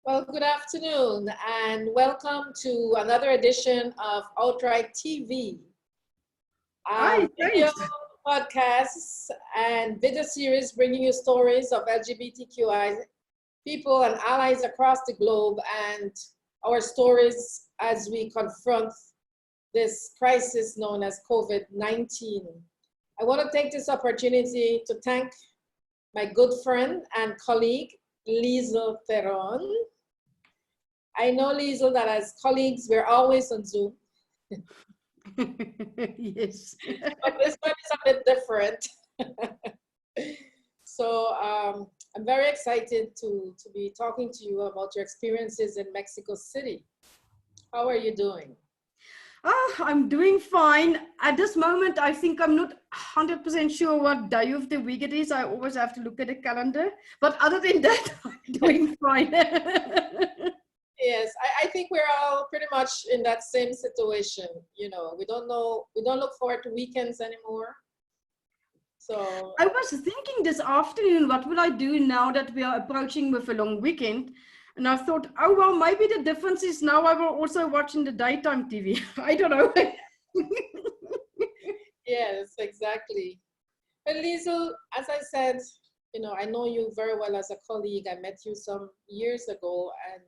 Well, good afternoon and welcome to another edition of OutRight TV, Hi, video thanks. podcasts and video series bringing you stories of LGBTQI people and allies across the globe and our stories as we confront this crisis known as COVID-19. I want to take this opportunity to thank my good friend and colleague, Liesl Theron. I know, Liesl, that as colleagues, we're always on Zoom. Yes. But this one is a bit different. So I'm very excited to be talking to you about your experiences in Mexico City. How are you doing? Oh, I'm doing fine. At this moment, I think I'm not 100% sure what day of the week it is. I always have to look at the calendar. But other than that, I'm doing fine. Yes, I think we're all pretty much in that same situation. You know, we don't look forward to weekends anymore. So I was thinking this afternoon, what will I do now that we are approaching with a long weekend? And I thought, oh, well, maybe the difference is now I will also watch in the daytime TV. I don't know. yes, exactly. But Liesl, as I said, you know, I know you very well as a colleague. I met you some years ago, and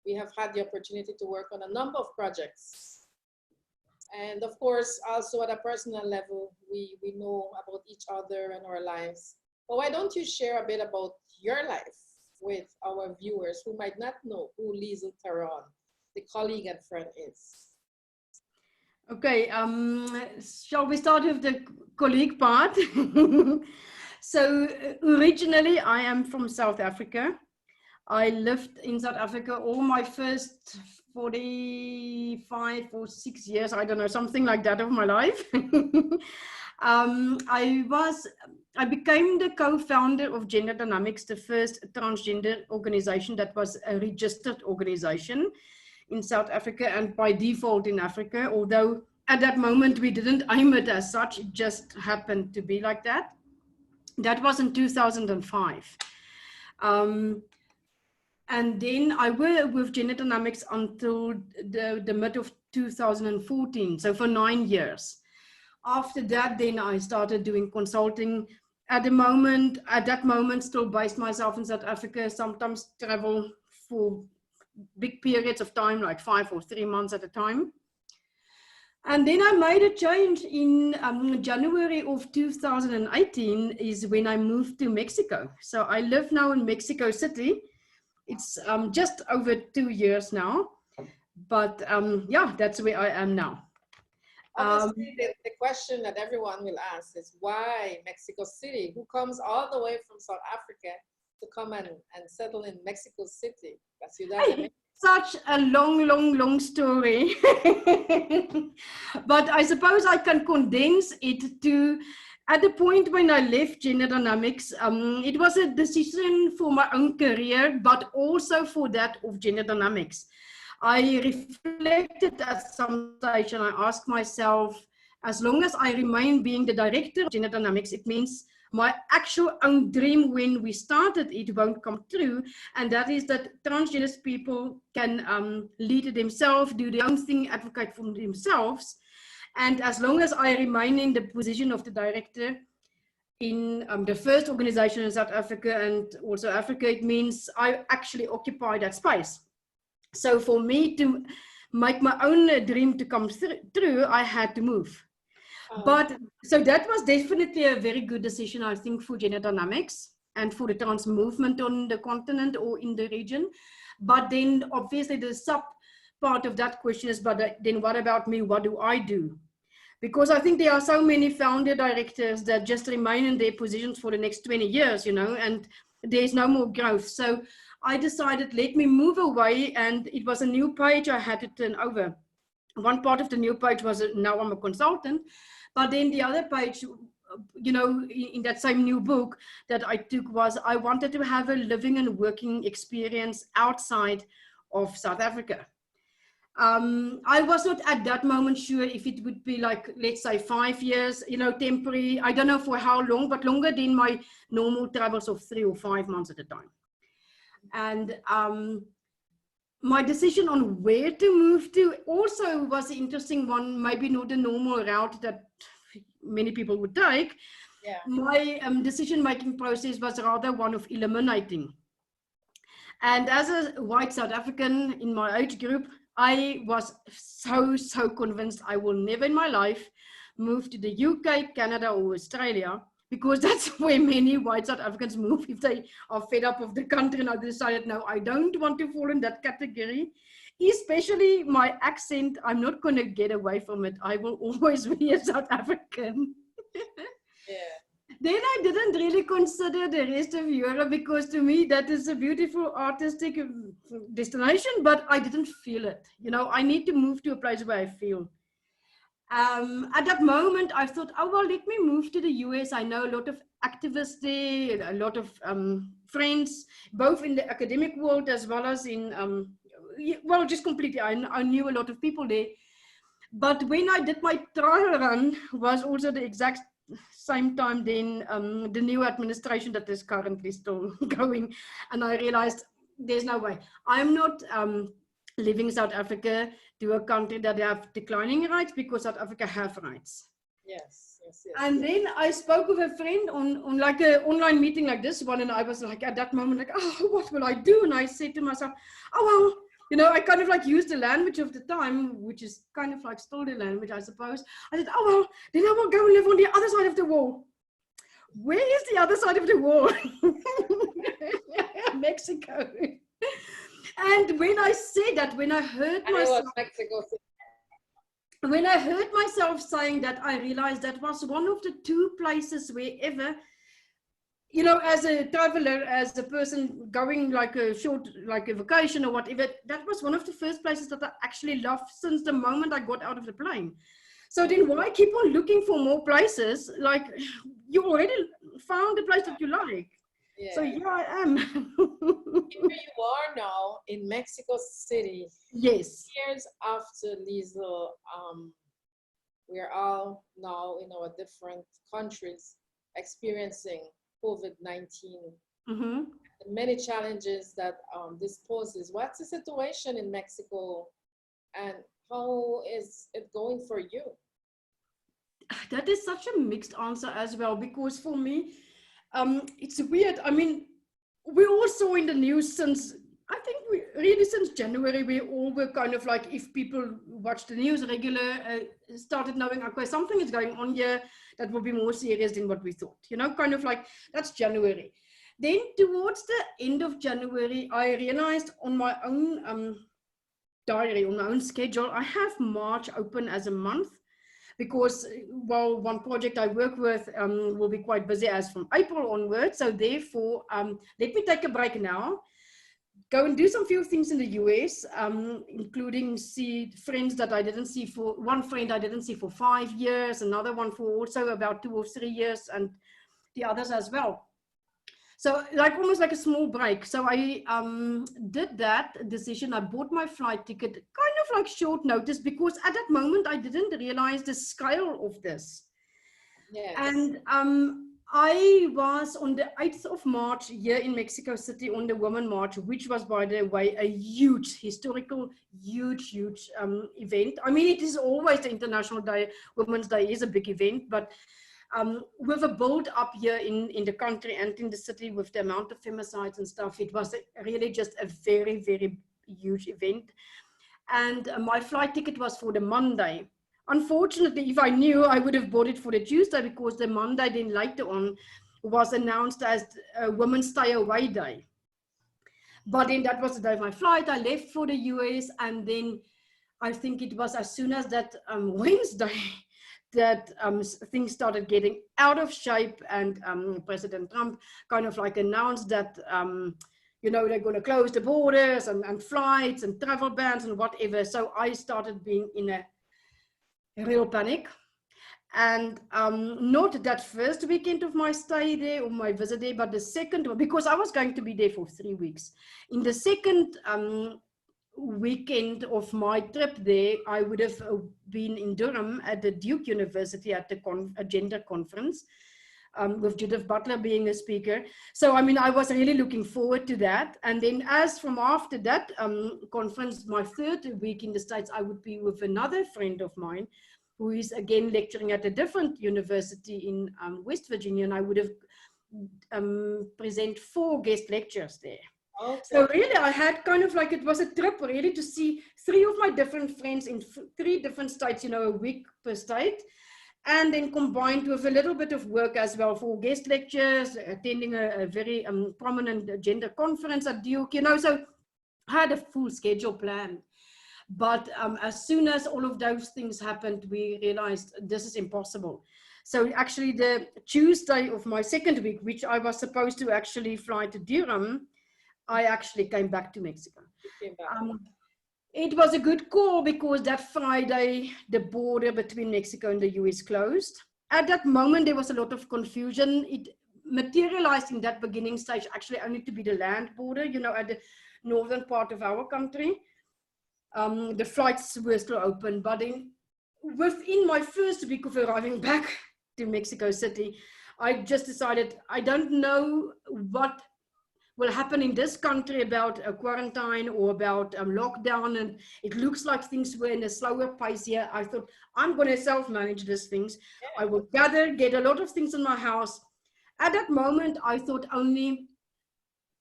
we have had the opportunity to work on a number of projects. And of course, also at a personal level, we know about each other and our lives. But why don't you share a bit about your life with our viewers who might not know who Liesl Theron, the colleague and friend, is? Okay, shall we start with the colleague part? So originally I am from South Africa. I lived in South Africa all my first 45 or 6 years, I don't know, something like that of my life. I became the co-founder of Gender Dynamics, the first transgender organization that was a registered organization in South Africa and by default in Africa, although at that moment we didn't aim it as such, it just happened to be like that. That was in 2005. And then I worked with Gender Dynamics until the mid of 2014, so for 9 years. After that, then I started doing consulting. At that moment, still based myself in South Africa, sometimes travel for big periods of time, like 5 or 3 months at a time. And then I made a change in January of 2018 is when I moved to Mexico. So I live now in Mexico City. It's just over 2 years now, but yeah, that's where I am now. Obviously, the question that everyone will ask is why Mexico City? Who comes all the way from South Africa to come and settle in Mexico City? Such a long story. But I suppose I can condense it to, at the point when I left Gender Dynamics, it was a decision for my own career, but also for that of Gender Dynamics. I reflected at some stage and I asked myself, as long as I remain being the director of Gender Dynamics, it means my actual own dream when we started it won't come true, and that is that transgender people can lead themselves, do their own thing, advocate for themselves. And as long as I remain in the position of the director in the first organization in South Africa and also Africa, it means I actually occupy that space. So for me to make my own dream to come through, I had to move. But so that was definitely a very good decision, I think, for Gender Dynamics and for the trans movement on the continent or in the region. But then obviously the sub part of that question is, but then what about me? What do I do? Because I think there are so many founder directors that just remain in their positions for the next 20 years, you know, and there's no more growth. So I decided, let me move away, and it was a new page I had to turn over. One part of the new page was now I'm a consultant, but then the other page, you know, in that same new book that I took was I wanted to have a living and working experience outside of South Africa. I was not at that moment sure if it would be like, let's say 5 years, you know, temporary. I don't know for how long, but longer than my normal travels of 3 or 5 months at a time. And my decision on where to move to also was an interesting one, maybe not the normal route that many people would take. Yeah. My decision-making process was rather one of eliminating. And as a white South African in my age group, I was so convinced I will never in my life move to the UK, Canada, or Australia, because that's where many white South Africans move if they are fed up of the country. And I decided, no, I don't want to fall in that category. Especially my accent, I'm not going to get away from it. I will always be a South African. Yeah. Then I didn't really consider the rest of Europe, because to me that is a beautiful artistic destination, but I didn't feel it. You know, I need to move to a place where I feel. At that moment, I thought, oh, well, let me move to the US. I know a lot of activists there, a lot of friends, both in the academic world as well as in, well, just completely, I knew a lot of people there. But when I did my trial run, was also the exact same time then the new administration that is currently still going. And I realized there's no way. I'm not leaving South Africa to a country that have declining rights, because South Africa have rights. Yes, yes, yes. And yes. then I spoke with a friend on like an online meeting like this one, and I was like, at that moment, like, oh, what will I do? And I said to myself, oh, well, you know, I kind of like used the language of the time, which is kind of like still the language, I suppose. I said, oh, well, then I will go and live on the other side of the wall. Where is the other side of the wall? Mexico. And when I said that, when I heard myself, Mexico City. When I heard myself saying that, I realized that was one of the two places wherever, you know, as a traveler, as a person going like a short, like a vacation or whatever, that was one of the first places that I actually loved since the moment I got out of the plane. So then why keep on looking for more places? Like, you already found the place that you like. Yeah. So here I am. Here you are now in Mexico City. Yes. Years after Liesl, we're all now in our different countries experiencing COVID-19. Mm-hmm. Many challenges that this poses. What's the situation in Mexico, and how is it going for you? That is such a mixed answer as well, because for me, it's weird. I mean, we all saw in the news since, I think since January, we all were kind of like, if people watch the news regular, started knowing, okay, something is going on here that will be more serious than what we thought, you know, kind of like, that's January. Then towards the end of January, I realized on my own diary, on my own schedule, I have March open as a month, because, well, one project I work with will be quite busy as from April onwards. So therefore, let me take a break now, go and do some few things in the US, including see friends that I didn't see for, one friend I didn't see for 5 years, another one for also about 2 or 3 years, and the others as well. So like almost like a small break. So I did that decision. I bought my flight ticket kind of like short notice, because at that moment I didn't realize the scale of this. Yes. And I was on the 8th of March here in Mexico City on the Women March, which was, by the way, a huge, historical, huge event. I mean, it is always the International Day, Women's Day is a big event, but with a build up here in the country and in the city with the amount of femicides and stuff, it was really just a very, very huge event. And my flight ticket was for the Monday. Unfortunately, if I knew, I would have bought it for the Tuesday, because the Monday then later on was announced as a Women's Stay Away Day. But then that was the day of my flight. I left for the US, and then I think it was as soon as that Wednesday that things started getting out of shape, and President Trump kind of like announced that, you know, they're going to close the borders and flights and travel bans and whatever. So I started being in a real panic. And not that first weekend of my stay there or my visit there, but the second one, because I was going to be there for 3 weeks. In the second weekend of my trip there, I would have been in Durham at the Duke University at the gender conference. with Judith Butler being a speaker. So, I mean, I was really looking forward to that. And then as from after that conference, my third week in the States, I would be with another friend of mine who is again lecturing at a different university in West Virginia. And I would have present 4 guest lectures there. Okay. So really, I had kind of like, it was a trip really to see 3 of my different friends in 3 different states, you know, a week per state. And then combined with a little bit of work as well for guest lectures, attending a very prominent gender conference at Duke, you know, so I had a full schedule planned. But as soon as all of those things happened, we realized this is impossible. So actually the Tuesday of my second week, which I was supposed to actually fly to Durham, I actually came back to Mexico. It was a good call because that Friday, the border between Mexico and the US closed. At that moment, there was a lot of confusion. It materialized in that beginning stage actually only to be the land border, you know, at the northern part of our country. The flights were still open, but within my first week of arriving back to Mexico City, I just decided I don't know what will happen in this country about a quarantine or about lockdown, and it looks like things were in a slower pace here. I thought, I'm going to self-manage these things. I will get a lot of things in my house. At that moment, I thought only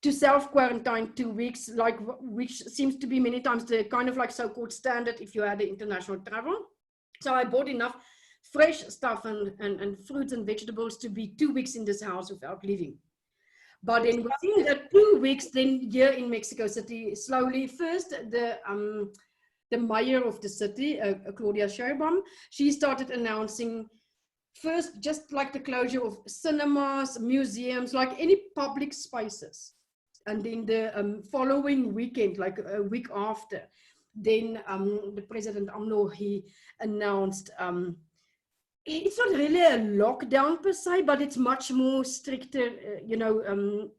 to self-quarantine 2 weeks, like which seems to be many times the kind of like so-called standard if you had international travel. So I bought enough fresh stuff and fruits and vegetables to be 2 weeks in this house without leaving. But then within the 2 weeks, then here in Mexico City, slowly, first the mayor of the city, Claudia Sheinbaum, she started announcing first just like the closure of cinemas, museums, like any public spaces. And then the following weekend, like a week after, then the President AMLO, he announced it's not really a lockdown per se, but it's much more stricter, you know,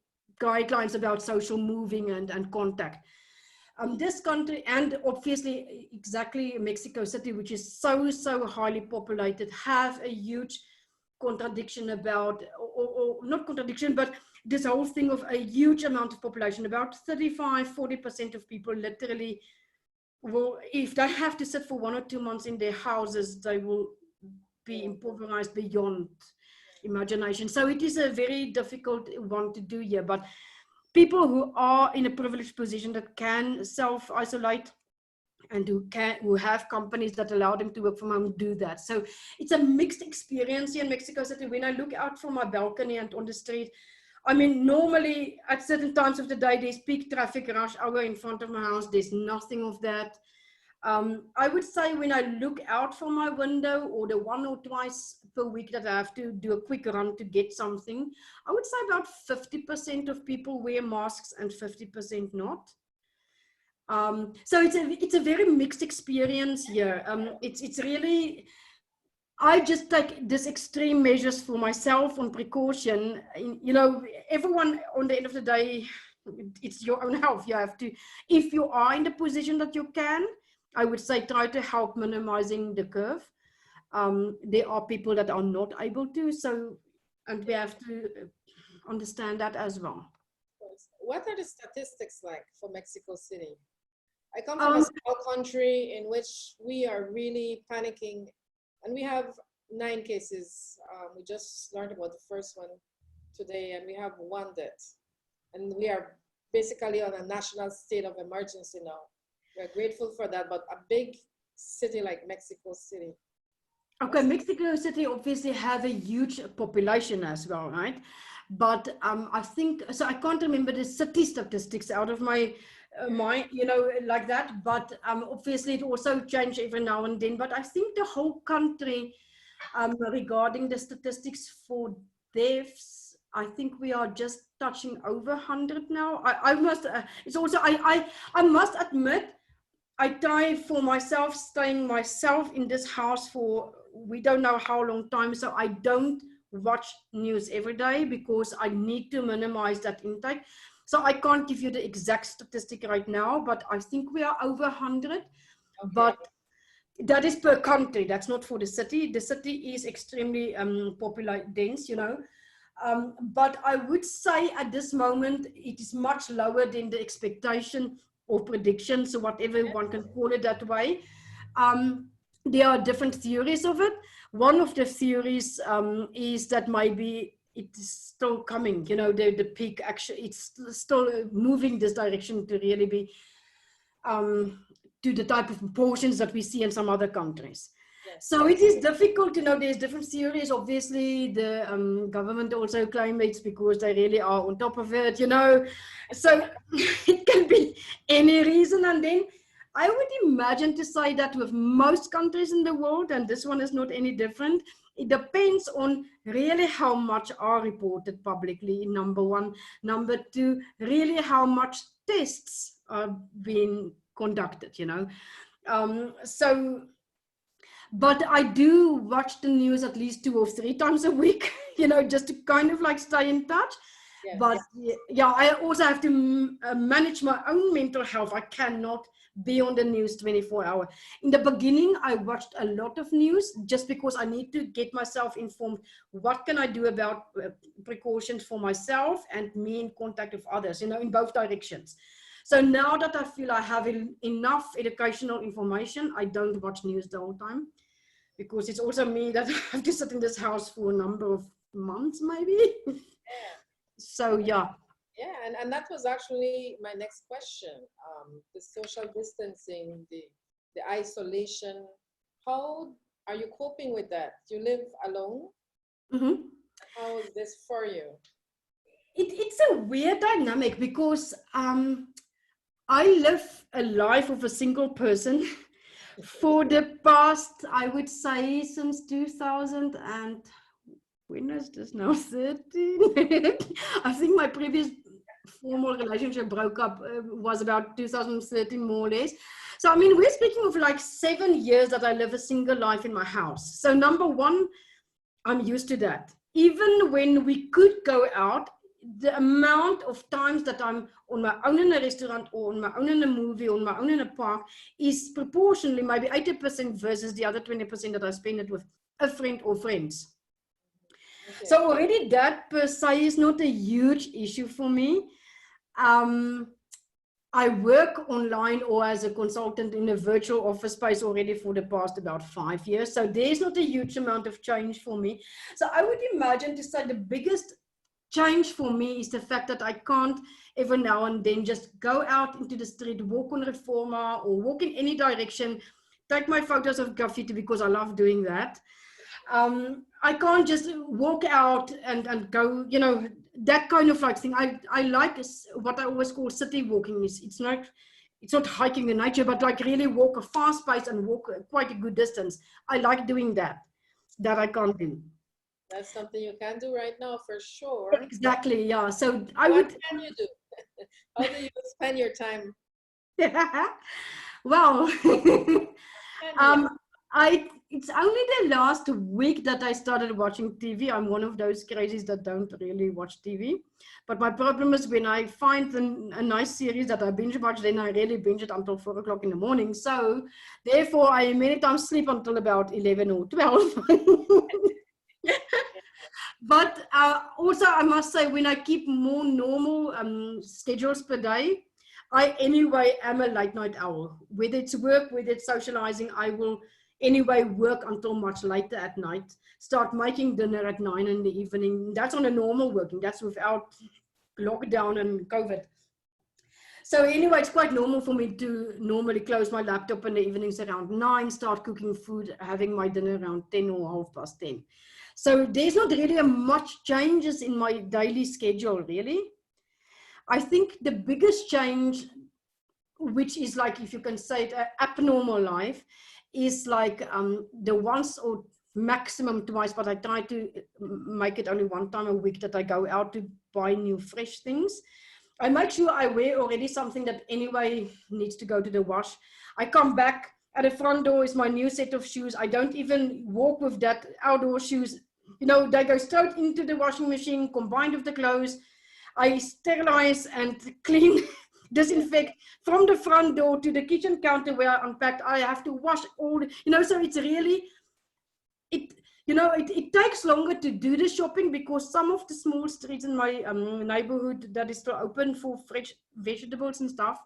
guidelines about social moving and contact. This country, and obviously exactly Mexico City, which is so highly populated, have a huge contradiction about, or not contradiction, but this whole thing of a huge amount of population, about 35–40% of people literally will, if they have to sit for 1 or 2 months in their houses, they will be impoverished beyond imagination. So it is a very difficult one to do here, but people who are in a privileged position that can self-isolate and who have companies that allow them to work from home do that. So it's a mixed experience here in Mexico City. When I look out from my balcony and on the street, I mean, normally at certain times of the day, there's peak traffic rush hour in front of my house. There's nothing of that. I would say when I look out from my window, or the 1 or 2 per week that I have to do a quick run to get something, I would say about 50% of people wear masks and 50% not. So it's a very mixed experience here. It's really, I just take this extreme measures for myself on precaution. You know, everyone on the end of the day, it's your own health. You have to, if you are in the position that you can, I would say try to help minimizing the curve. There are people that are not able to, so, and we have to understand that as well. What are the statistics like for Mexico City? I come from a small country in which we are really panicking, and we have 9 cases. We just learned about the first one today, and we have 1 death. And we are basically on a national state of emergency now. We're grateful for that, but a big city like Mexico City. Okay, Mexico City obviously have a huge population as well, right? But I think, so I can't remember the city statistics out of my mind, you know, like that. But obviously it also changes every now and then. But I think the whole country, regarding the statistics for deaths, I think we are just touching over 100 now. I must, it's also, I must admit, I try for myself, staying myself in this house for, we don't know how long time, so I don't watch news every day because I need to minimize that intake. So I can't give you the exact statistic right now, but I think we are over 100. Okay. But that is per country, that's not for the city. The city is extremely dense, you know. But I would say at this moment, it is much lower than the expectation or prediction, so whatever one can call it that way. There are different theories of it. One of the theories is that maybe it's still coming, you know, the peak actually, it's still moving this direction to really be to the type of proportions that we see in some other countries. Yes. So it is difficult to know. There's different theories. Obviously, the government also claim it's because they really are on top of it, you know. So it can be any reason. And then I would imagine to say that with most countries in the world, and this one is not any different, it depends on really how much are reported publicly, number one. Number two, really how much tests are being conducted, you know. But I do watch the news at least 2 or 3 times a week, you know, just to kind of like stay in touch. Yes. But yeah, I also have to manage my own mental health. I cannot be on the news 24 hours. In the beginning, I watched a lot of news just because I need to get myself informed. What can I do about precautions for myself and me in contact with others, you know, in both directions. So now that I feel I have enough educational information, I don't watch news the whole time, because it's also me that have to sit in this house for a number of months, maybe. Yeah. So, yeah. Yeah, and that was actually my next question. The social distancing, the isolation, how are you coping with that? Do you live alone? Mm-hmm. How is this for you? It's a weird dynamic because I live a life of a single person for the past, I would say, since 2000 and when is this now, 13? I think my previous formal relationship broke up was about 2013, more or less. So, I mean, we're speaking of like 7 years that I live a single life in my house. So number one, I'm used to that. Even when we could go out, the amount of times that I'm on my own in a restaurant or on my own in a movie or on my own in a park is proportionally maybe 80% versus the other 20% that I spend it with a friend or friends. Okay. So already that per se is not a huge issue for me. I work online or as a consultant in a virtual office space already for the past about 5 years. So there's not a huge amount of change for me. So I would imagine to say the biggest change for me is the fact that I can't every now and then just go out into the street, walk on Reforma or walk in any direction, take my photos of graffiti because I love doing that. I can't just walk out and go, you know, that kind of like thing. I like what I always call city walking. It's not hiking in nature, but like really walk a fast pace and walk quite a good distance. I like doing that I can't do. That's something you can do right now for sure. Exactly, yeah. So what can you do? How do you spend your time? Well, it's only the last week that I started watching TV. I'm one of those crazies that don't really watch TV. But my problem is when I find a nice series that I binge watch, then I really binge it until 4 o'clock in the morning. So therefore, I many times sleep until about 11 or 12. But also, I must say, when I keep more normal schedules per day, I anyway am a late night owl. Whether it's work, whether it's socializing, I will anyway work until much later at night, start making dinner at 9 in the evening. That's on a normal working. That's without lockdown and COVID. So anyway, it's quite normal for me to normally close my laptop in the evenings around 9, start cooking food, having my dinner around 10 or 10:30. So there's not really much changes in my daily schedule, really. I think the biggest change, which is like, if you can say it, abnormal life, is like the once or maximum twice, but I try to make it only 1 time a week that I go out to buy new fresh things. I make sure I wear already something that anyway needs to go to the wash. I come back, at the front door is my new set of shoes. I don't even walk with that outdoor shoes. You know, they go straight into the washing machine, combined with the clothes. I sterilize and clean, disinfect from the front door to the kitchen counter where I unpacked. I have to wash all, you know, so it's really, you know, it takes longer to do the shopping because some of the small streets in my neighborhood that is still open for fresh vegetables and stuff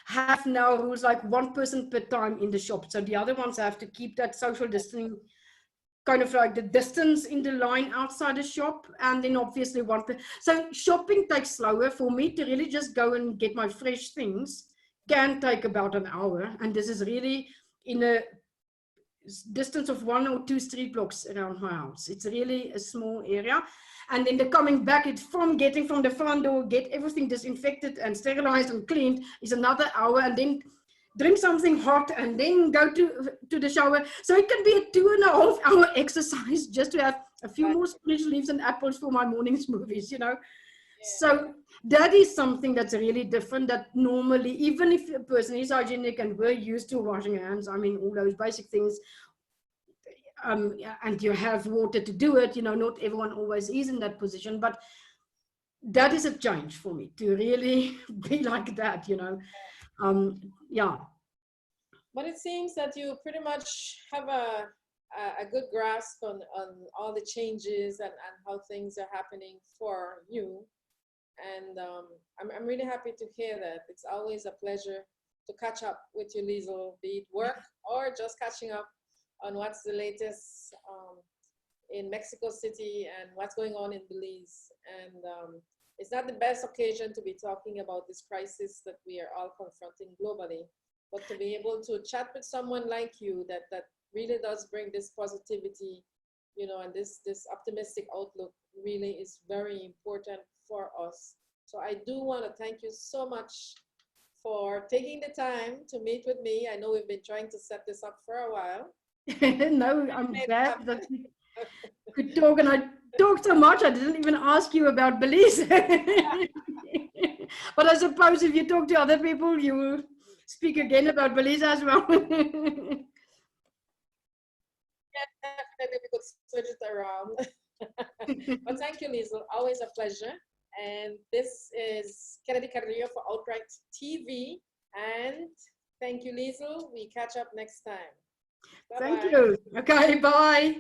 have now rules like one person per time in the shop. So the other ones have to keep that social distancing, kind of like the distance in the line outside the shop, and then obviously so shopping takes slower. For me to really just go and get my fresh things can take about an hour, and this is really in a distance of 1 or 2 street blocks around my house. It's really a small area, and then the coming back, it's from getting from the front door, get everything disinfected and sterilized and cleaned is another hour, and then drink something hot and then go to the shower. So it can be a 2.5 hour exercise just to have a few more spinach leaves and apples for my morning smoothies, you know. So that is something that's really different, that normally, even if a person is hygienic and we're used to washing hands, I mean, all those basic things, and you have water to do it, you know, not everyone always is in that position, but that is a change for me to really be like that, you know. Yeah. But it seems that you pretty much have a good grasp on all the changes and how things are happening for you. And I'm really happy to hear that. It's always a pleasure to catch up with you, Liesl, be it work or just catching up on what's the latest in Mexico City and what's going on in Belize. And it's not the best occasion to be talking about this crisis that we are all confronting globally, but to be able to chat with someone like you that really does bring this positivity, you know, and this optimistic outlook really is very important for us. So I do want to thank you so much for taking the time to meet with me. I know we've been trying to set this up for a while. No, I'm glad that we could talk, and I talked so much I didn't even ask you about Belize. But I suppose if you talk to other people, you will speak again about Belize as well. Yeah, definitely we could switch it around. But thank you, Liesl. Always a pleasure. And this is Kennedy Carrillo for OutRight TV. And thank you, Liesl. We catch up next time. Bye-bye. Thank you. Okay, bye.